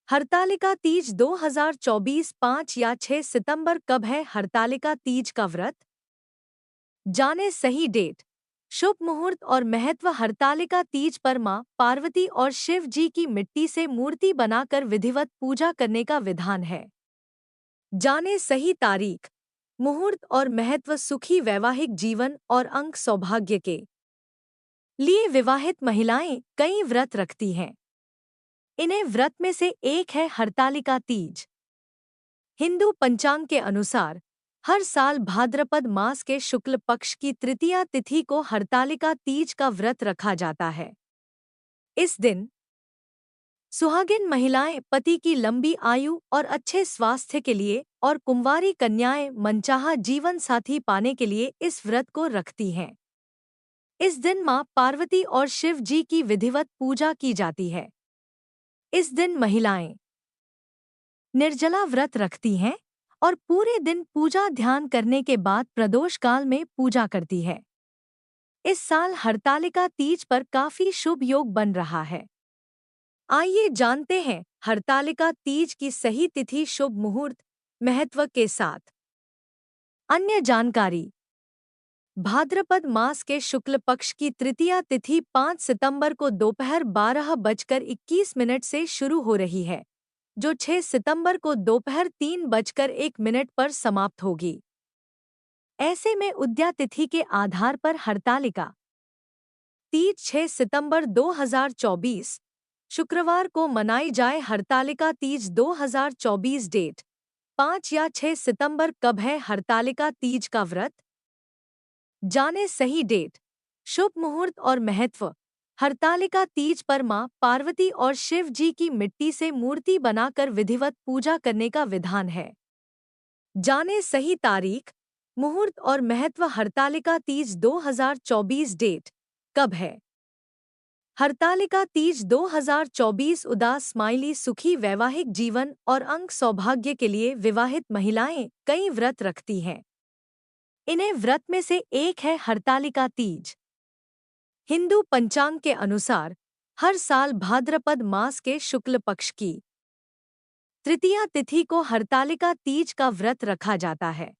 हरतालिका तीज 2024 5 या 6 सितंबर कब है हरतालिका तीज का व्रत? जाने सही डेट, शुभ मुहूर्त और महत्व। हरतालिका तीज पर मां पार्वती और शिव जी की मिट्टी से मूर्ति बनाकर विधिवत पूजा करने का विधान है। जाने सही तारीख, मुहूर्त और महत्व। सुखी वैवाहिक जीवन और अंक सौभाग्य के लिए विवाहित महिलाएं कई व्रत रखती हैं। इन्हें व्रत में से एक है हरतालिका तीज। हिंदू पंचांग के अनुसार हर साल भाद्रपद मास के शुक्ल पक्ष की तृतीया तिथि को हरतालिका तीज का व्रत रखा जाता है। इस दिन सुहागिन महिलाएं पति की लंबी आयु और अच्छे स्वास्थ्य के लिए और कुंवारी कन्याएं मनचाहा जीवन साथी पाने के लिए इस व्रत को रखती हैं। इस दिन मां पार्वती और शिव जी की विधिवत पूजा की जाती है। इस दिन महिलाएं निर्जला व्रत रखती हैं और पूरे दिन पूजा ध्यान करने के बाद प्रदोष काल में पूजा करती है। इस साल हरतालिका तीज पर काफी शुभ योग बन रहा है। आइए जानते हैं हरतालिका तीज की सही तिथि, शुभ मुहूर्त, महत्व के साथ अन्य जानकारी। भाद्रपद मास के शुक्ल पक्ष की तृतीया तिथि 5 सितंबर को दोपहर 12:21 से शुरू हो रही है, जो 6 सितंबर को दोपहर 3:01 पर समाप्त होगी। ऐसे में उदया तिथि के आधार पर हरतालिका तीज 6 सितंबर 2024 शुक्रवार को मनाई जाए। हरतालिका तीज 2024 डेट 5 या 6 सितंबर कब है हरतालिका तीज का व्रत? जाने सही डेट, शुभ मुहूर्त और महत्व। हरतालिका तीज पर मां पार्वती और शिव जी की मिट्टी से मूर्ति बनाकर विधिवत पूजा करने का विधान है। जाने सही तारीख, मुहूर्त और महत्व। हरतालिका तीज 2024 डेट कब है? हरतालिका तीज 2024 उदास स्माइली सुखी वैवाहिक जीवन और अंक सौभाग्य के लिए विवाहित महिलाएं कई व्रत रखती हैं। इन्हें व्रत में से एक है हरतालिका तीज। हिंदू पंचांग के अनुसार हर साल भाद्रपद मास के शुक्ल पक्ष की तृतीया तिथि को हरतालिका तीज का व्रत रखा जाता है।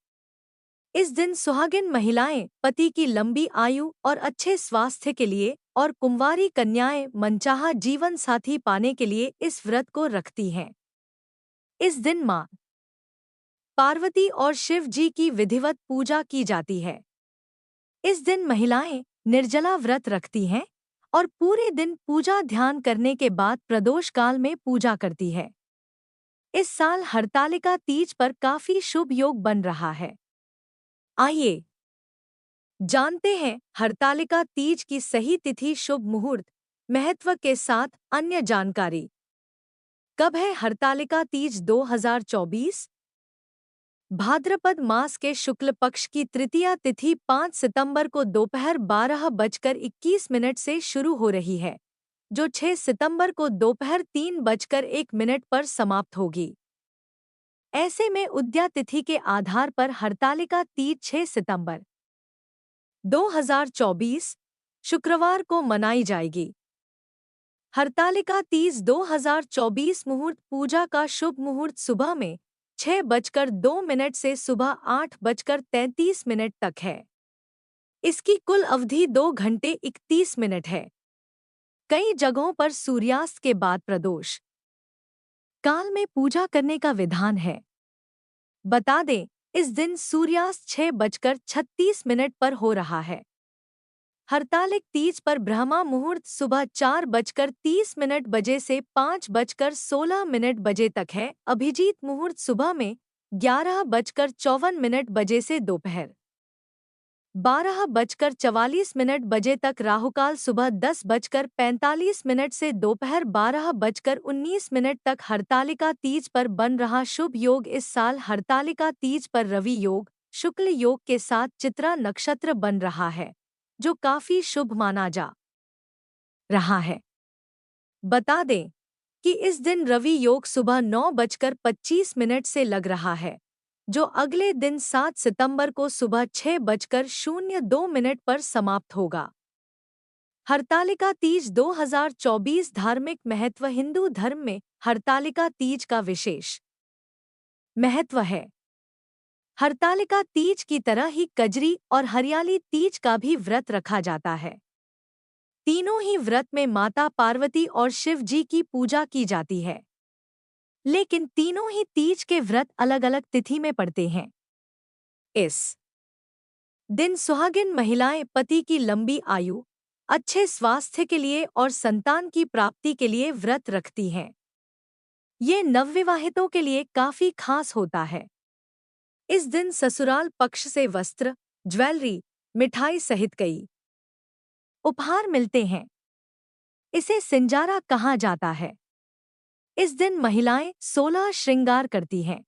इस दिन सुहागिन महिलाएं पति की लंबी आयु और अच्छे स्वास्थ्य के लिए और कुंवारी कन्याएं मनचाहा जीवन साथी पाने के लिए इस व्रत को रखती हैं। इस दिन मां पार्वती और शिव जी की विधिवत पूजा की जाती है। इस दिन महिलाएं निर्जला व्रत रखती हैं और पूरे दिन पूजा ध्यान करने के बाद प्रदोष काल में पूजा करती है। इस साल हरतालिका तीज पर काफी शुभ योग बन रहा है। आइए जानते हैं हरतालिका तीज की सही तिथि, शुभ मुहूर्त, महत्व के साथ अन्य जानकारी। कब है हरतालिका तीज 2024? भाद्रपद मास के शुक्ल पक्ष की तृतीया तिथि 5 सितंबर को दोपहर 12:21 से शुरू हो रही है, जो 6 सितंबर को दोपहर 3:01 पर समाप्त होगी। ऐसे में उदया तिथि के आधार पर हरतालिका तीज 6 सितंबर 2024 शुक्रवार को मनाई जाएगी। हरतालिका तीज 2024 मुहूर्त। पूजा का शुभ मुहूर्त सुबह में 6:02 से सुबह 8:33 तक है। इसकी कुल अवधि 2 घंटे 31 मिनट है। कई जगहों पर सूर्यास्त के बाद प्रदोष काल में पूजा करने का विधान है। बता दें, इस दिन सूर्यास्त 6:36 पर हो रहा है। हरतालिक तीज पर ब्रह्मा मुहूर्त सुबह 4:30 बजे से 5:16 बजे तक है। अभिजीत मुहूर्त सुबह में 11:54 बजे से दोपहर 12:44 बजे तक। राहुकाल सुबह 10:45 से दोपहर 12:19 तक। हरतालिका तीज पर बन रहा शुभ योग। इस साल हरतालिका तीज पर रवि योग, शुक्ल योग के साथ चित्रा नक्षत्र बन रहा है, जो काफी शुभ माना जा रहा है। बता दें कि इस दिन रवि योग सुबह 9:25 से लग रहा है, जो अगले दिन 7 सितंबर को सुबह 6:02 पर समाप्त होगा। हरतालिका तीज 2024 धार्मिक महत्व। हिंदू धर्म में हरतालिका तीज का विशेष महत्व है। हरतालिका तीज की तरह ही कजरी और हरियाली तीज का भी व्रत रखा जाता है। तीनों ही व्रत में माता पार्वती और शिव जी की पूजा की जाती है, लेकिन तीनों ही तीज के व्रत अलग अलग तिथि में पड़ते हैं। इस दिन सुहागिन महिलाएं पति की लंबी आयु, अच्छे स्वास्थ्य के लिए और संतान की प्राप्ति के लिए व्रत रखती हैं। ये नवविवाहितों के लिए काफी खास होता है। इस दिन ससुराल पक्ष से वस्त्र, ज्वेलरी, मिठाई सहित कई उपहार मिलते हैं। इसे सिंजारा कहा जाता है। इस दिन महिलाएं 16 श्रृंगार करती हैं।